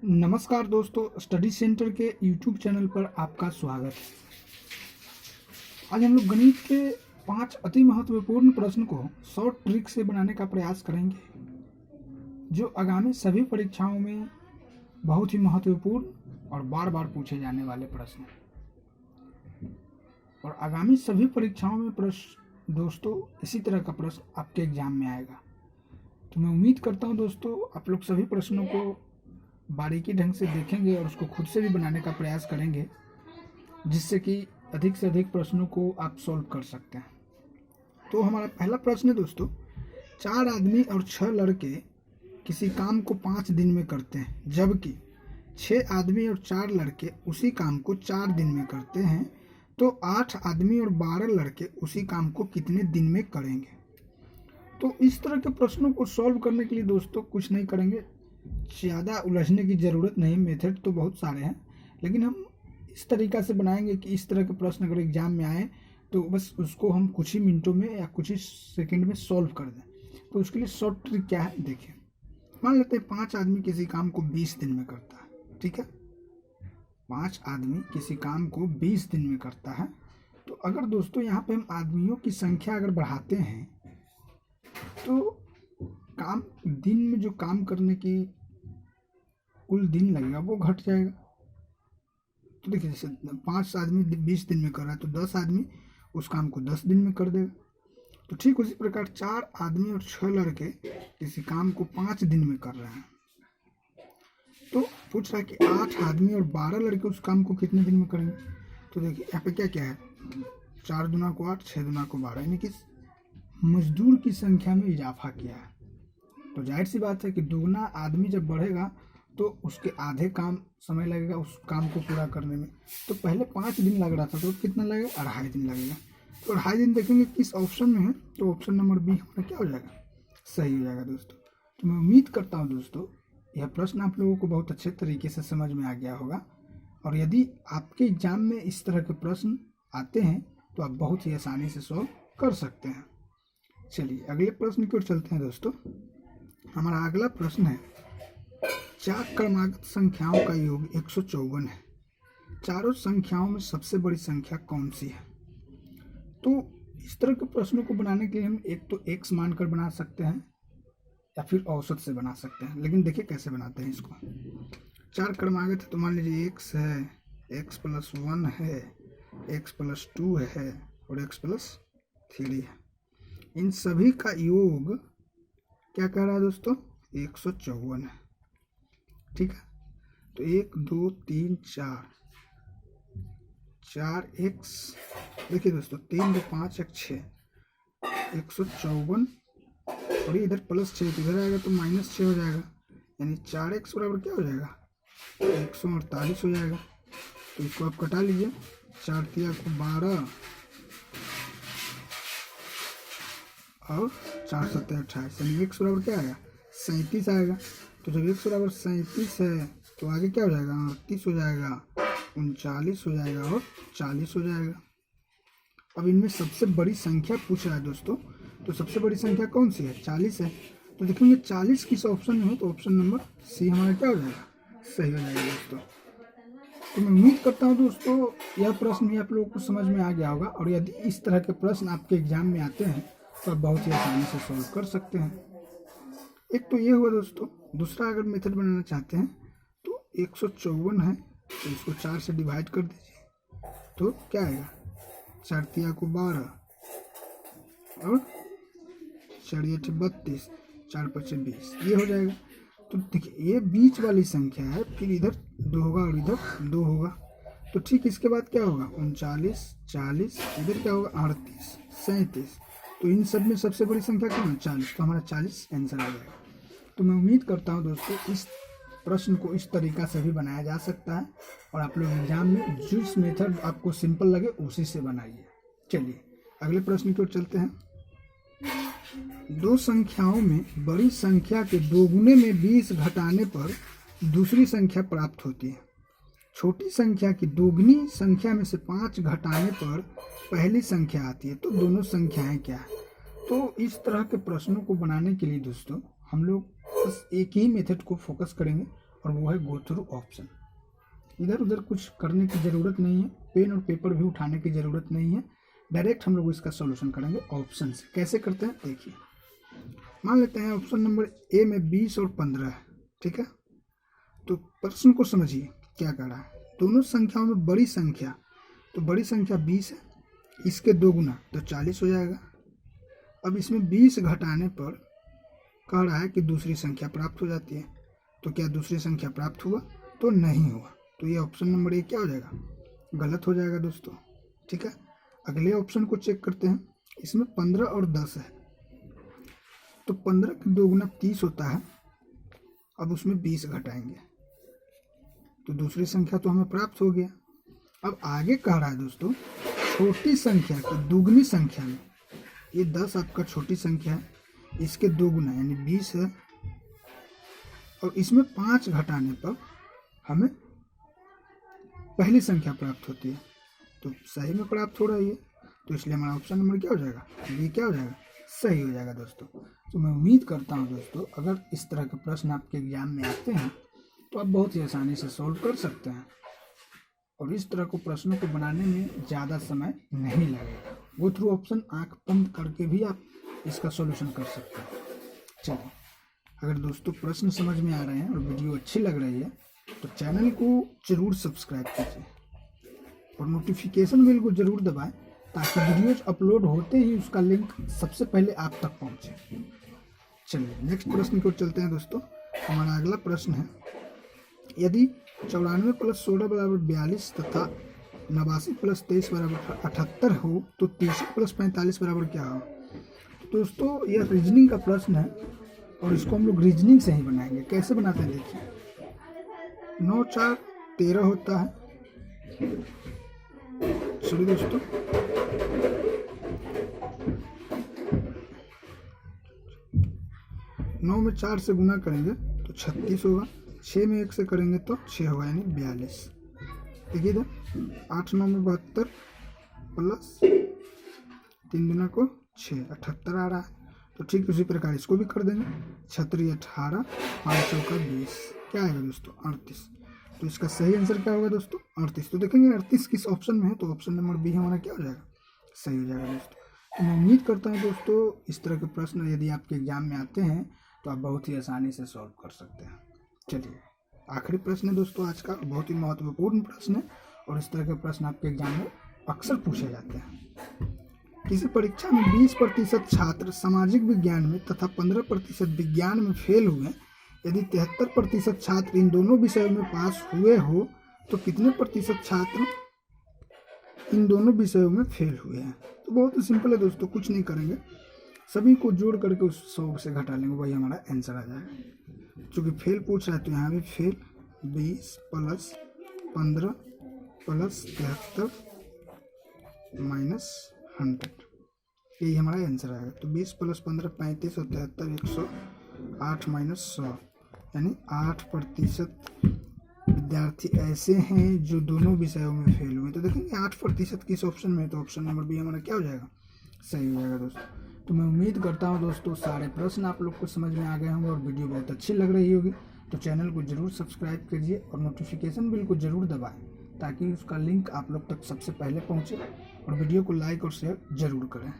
नमस्कार दोस्तों, study centre के यूट्यूब चैनल पर आपका स्वागत है। आज हम लोग गणित के 5 अति महत्वपूर्ण प्रश्न को शॉर्ट ट्रिक से बनाने का प्रयास करेंगे, जो आगामी सभी परीक्षाओं में बहुत ही महत्वपूर्ण और बार बार पूछे जाने वाले प्रश्न हैं। और आगामी सभी परीक्षाओं में प्रश्न दोस्तों इसी तरह का प्रश्न आपके एग्जाम में आएगा। तो मैं उम्मीद करता हूं दोस्तों आप लोग सभी प्रश्नों को बारीकी ढंग से देखेंगे और उसको खुद से भी बनाने का प्रयास करेंगे, जिससे कि अधिक से अधिक प्रश्नों को आप सॉल्व कर सकते हैं। तो हमारा पहला प्रश्न है दोस्तों, 4 आदमी और 6 लड़के किसी काम को 5 दिन में करते हैं, जबकि 6 आदमी और 4 लड़के उसी काम को 4 दिन में करते हैं, तो 8 आदमी और 12 लड़के उसी काम को कितने दिन में करेंगे। तो इस तरह के प्रश्नों को सॉल्व करने के लिए दोस्तों कुछ नहीं करेंगे, ज़्यादा उलझने की ज़रूरत नहीं। मेथड तो बहुत सारे हैं, लेकिन हम इस तरीक़ा से बनाएंगे कि इस तरह के प्रश्न अगर एग्ज़ाम में आए तो बस उसको हम कुछ ही मिनटों में या कुछ ही सेकंड में सॉल्व कर दें। तो उसके लिए शॉर्ट ट्रिक क्या है देखिए। मान लेते हैं 5 आदमी किसी काम को 20 दिन में करता है, ठीक है। 5 आदमी किसी काम को 20 दिन में करता है। तो अगर दोस्तों यहाँ पे हम आदमियों की संख्या अगर बढ़ाते हैं तो काम दिन में जो काम करने की कुल दिन लगेगा वो घट जाएगा। तो देखिए, जैसे 5 आदमी 20 दिन में कर रहा है तो 10 आदमी उस काम को 10 दिन में कर देगा। तो ठीक उसी प्रकार 4 आदमी और 6 लड़के किसी काम को 5 दिन में कर रहे हैं। तो पूछ रहा है कि 8 आदमी और 12 लड़के उस काम को कितने दिन में करेंगे। तो देखिए यहाँ पे क्या क्या है, 4 दूना को 8, 6 दूना को 12, यानी कि मजदूर की संख्या में इजाफा किया है। तो जाहिर सी बात है कि दुगना आदमी जब बढ़ेगा तो उसके आधे काम समय लगेगा उस काम को पूरा करने में। तो पहले 5 दिन लग रहा था, तो कितना लगेगा, 2.5 दिन लगेगा। तो 2.5 दिन देखेंगे किस ऑप्शन में है, तो ऑप्शन नंबर बी हमारा क्या हो जाएगा, सही हो जाएगा दोस्तों। तो मैं उम्मीद करता हूँ दोस्तों यह प्रश्न आप लोगों को बहुत अच्छे तरीके से समझ में आ गया होगा। और यदि आपके एग्जाम में इस तरह के प्रश्न आते हैं तो आप बहुत ही आसानी से सॉल्व कर सकते हैं। चलिए अगले प्रश्न की ओर चलते हैं दोस्तों। हमारा अगला प्रश्न है, 4 क्रमागत संख्याओं का योग 154 है। चारों संख्याओं में सबसे बड़ी संख्या कौन सी है। तो इस तरह के प्रश्नों को बनाने के लिए हम एक तो x मानकर बना सकते हैं या फिर औसत से बना सकते हैं। लेकिन देखिए कैसे बनाते हैं इसको। 4 क्रमागत है तो मान लीजिए x है, x+1 है, x+2 है और x+3 है। इन सभी का योग क्या कह रहा है दोस्तों, 154 है, ठीक है। तो 1 2 3 4x, देखिए दोस्तों 3 2 5 1 6, 154 और ये इधर +6 इधर आएगा तो -6 हो जाएगा, यानी 4x बराबर क्या हो जाएगा, 148 हो जाएगा। तो इसको आप कटा लीजिए, 4 तिया को 12 और 4 7 28, यानी x बराबर क्या आएगा, 37 आएगा। तो जब x बराबर 37 है तो आगे क्या हो जाएगा, 38 हो जाएगा, 39 हो जाएगा और 40 हो जाएगा। अब इनमें सबसे बड़ी संख्या पूछ रहा है दोस्तों, तो सबसे बड़ी संख्या कौन सी है, 40 है। तो देखेंगे 40 किस ऑप्शन में हो, तो ऑप्शन नंबर सी हमारा क्या हो जाएगा, सही हो जाएगा दोस्तों। तो मैं उम्मीद करता हूँ दोस्तों यह प्रश्न भी आप लोगों को समझ में आ गया होगा। और यदि इस तरह के प्रश्न आपके एग्जाम में आते हैं तो आप बहुत ही आसानी से सॉल्व कर सकते हैं। एक तो ये हुआ दोस्तों। दूसरा अगर मेथड बनाना चाहते हैं तो 154 है तो इसको 4 से डिवाइड कर दीजिए, तो क्या आएगा, 4 तिया को 12 और 4 8 32, 4 5 20, ये हो जाएगा। तो देखिए ये बीच वाली संख्या है, फिर इधर 2 होगा और इधर 2 होगा। तो ठीक इसके बाद क्या होगा, 39 40, इधर क्या होगा, 38 37। तो इन सब में सबसे बड़ी संख्या कौन है, 40। तो हमारा 40 आंसर आ जाएगा। तो मैं उम्मीद करता हूँ दोस्तों इस प्रश्न को इस तरीक़ा से भी बनाया जा सकता है और आप लोग एग्जाम में जिस मेथड आपको सिंपल लगे उसी से बनाइए। चलिए अगले प्रश्न की ओर चलते हैं। 2 संख्याओं में बड़ी संख्या के दोगुने में 20 घटाने पर दूसरी संख्या प्राप्त होती है। छोटी संख्या की दोगुनी संख्या में से 5 घटाने पर पहली संख्या आती है, तो दोनों संख्याएं क्या है। तो इस तरह के प्रश्नों को बनाने के लिए दोस्तों हम लोग बस एक ही मेथड को फोकस करेंगे और और वो है गो थ्रू ऑप्शन। इधर उधर कुछ करने की ज़रूरत नहीं है, पेन और पेपर भी उठाने की ज़रूरत नहीं है, डायरेक्ट हम लोग इसका सॉल्यूशन करेंगे ऑप्शन से। कैसे करते हैं देखिए, मान लेते हैं ऑप्शन नंबर ए में 20 और 15 है, ठीक है। तो प्रश्न को समझिए क्या कर रहा है, दोनों संख्याओं में बड़ी संख्या, तो बड़ी संख्या 20 है, इसके 2 गुना तो 40 हो जाएगा। अब इसमें 20 घटाने पर कह रहा है कि दूसरी संख्या प्राप्त हो जाती है, तो क्या दूसरी संख्या प्राप्त हुआ? तो नहीं हुआ, तो ये ऑप्शन नंबर ए क्या हो जाएगा? गलत हो जाएगा दोस्तों, ठीक है। अगले ऑप्शन को चेक करते हैं, इसमें 15 और 10 है, तो 15 के 2 गुना 30 होता है। अब उसमें 20 घटाएंगे तो दूसरी संख्या तो हमें प्राप्त हो गया। अब आगे कह रहा है दोस्तों, छोटी संख्या की दुगनी संख्या में, ये 10 आपका छोटी संख्या है, इसके 2 गुना यानी 20 है, और इसमें 5 घटाने पर हमें पहली संख्या प्राप्त होती है, तो सही में प्राप्त हो रही है, तो इसलिए हमारा ऑप्शन नंबर क्या हो जाएगा? ये क्या हो जाएगा? सही हो जाएगा दोस्तों। तो मैं उम्मीद करता हूँ दोस्तों, अगर इस तरह के प्रश्न आपके एग्जाम में आते हैं तो आप बहुत ही आसानी से सॉल्व कर सकते हैं, और इस तरह को प्रश्नों को बनाने में ज़्यादा समय नहीं लगेगा। गो थ्रू ऑप्शन आँख बंद करके भी आप इसका सॉल्यूशन कर सकते हैं। चलिए, अगर दोस्तों प्रश्न समझ में आ रहे हैं और वीडियो अच्छी लग रही है तो चैनल को ज़रूर सब्सक्राइब कीजिए और नोटिफिकेशन बेल को ज़रूर दबाएं, ताकि वीडियोज अपलोड होते ही उसका लिंक सबसे पहले आप तक पहुंचे। चलिए नेक्स्ट प्रश्न की ओर चलते हैं दोस्तों। हमारा अगला प्रश्न है, यदि 94 + 16 = 42 तथा 89 + 23 = 78 हो तो 30 + 45 बराबर क्या हो? दोस्तों यह रीजनिंग का प्रश्न है और इसको हम लोग रीजनिंग से ही बनाएंगे। कैसे बनाते हैं देखिए, 9 4 13 होता है। चलिए दोस्तों, नौ में 4 से गुना करेंगे तो 36 होगा, 6 में 1 से करेंगे तो 6 होगा यानी 42। देखिए इधर 8 9 में 72 प्लस 3 गुना को 6 78 आ रहा है, तो ठीक उसी प्रकार इसको भी कर देंगे। 36 18 5 चौका 20, क्या आएगा दोस्तों? 38। तो इसका सही आंसर क्या होगा दोस्तों? 38। तो देखेंगे 38 किस ऑप्शन में है, तो ऑप्शन नंबर बी हमारा क्या हो जाएगा? सही हो जाएगा दोस्तों। तो मैं उम्मीद करता हूँ दोस्तों, इस तरह के प्रश्न यदि आपके एग्जाम में आते हैं तो आप बहुत ही आसानी से सॉल्व कर सकते हैं। चलिए आखिरी प्रश्न है दोस्तों आज का, बहुत ही महत्वपूर्ण प्रश्न है, और इस तरह के प्रश्न आपके एग्जाम में अक्सर पूछे जाते हैं। किसी परीक्षा में 20% छात्र सामाजिक विज्ञान में तथा 15% विज्ञान में फेल हुए, यदि 73% छात्र इन दोनों विषयों में पास हुए हो तो कितने प्रतिशत छात्र इन दोनों विषयों में फेल हुए हैं? तो बहुत ही सिंपल है दोस्तों, कुछ नहीं करेंगे, सभी को जोड़ करके उस 100 से घटा लेंगे, वही हमारा आंसर आ जाएगा। चूँकि फेल पूछ रहा है तो यहाँ भी फेल 20 + 15 + 73 - 100, यही हमारा आंसर आएगा। तो 20 + 15 35 और 73 108 - 100, यानी 8% विद्यार्थी ऐसे हैं जो दोनों विषयों में फेल हुए। तो देखेंगे 8% किस ऑप्शन में है, तो ऑप्शन नंबर बी हमारा क्या हो जाएगा? सही हो जाएगा दोस्तों। तो मैं उम्मीद करता हूँ दोस्तों सारे प्रश्न आप लोग को समझ में आ गए होंगे और वीडियो बहुत अच्छी लग रही होगी। तो चैनल को ज़रूर सब्सक्राइब कीजिए और नोटिफिकेशन बिल को ज़रूर दबाएं, ताकि उसका लिंक आप लोग तक सबसे पहले पहुँचे, और वीडियो को लाइक और शेयर ज़रूर करें।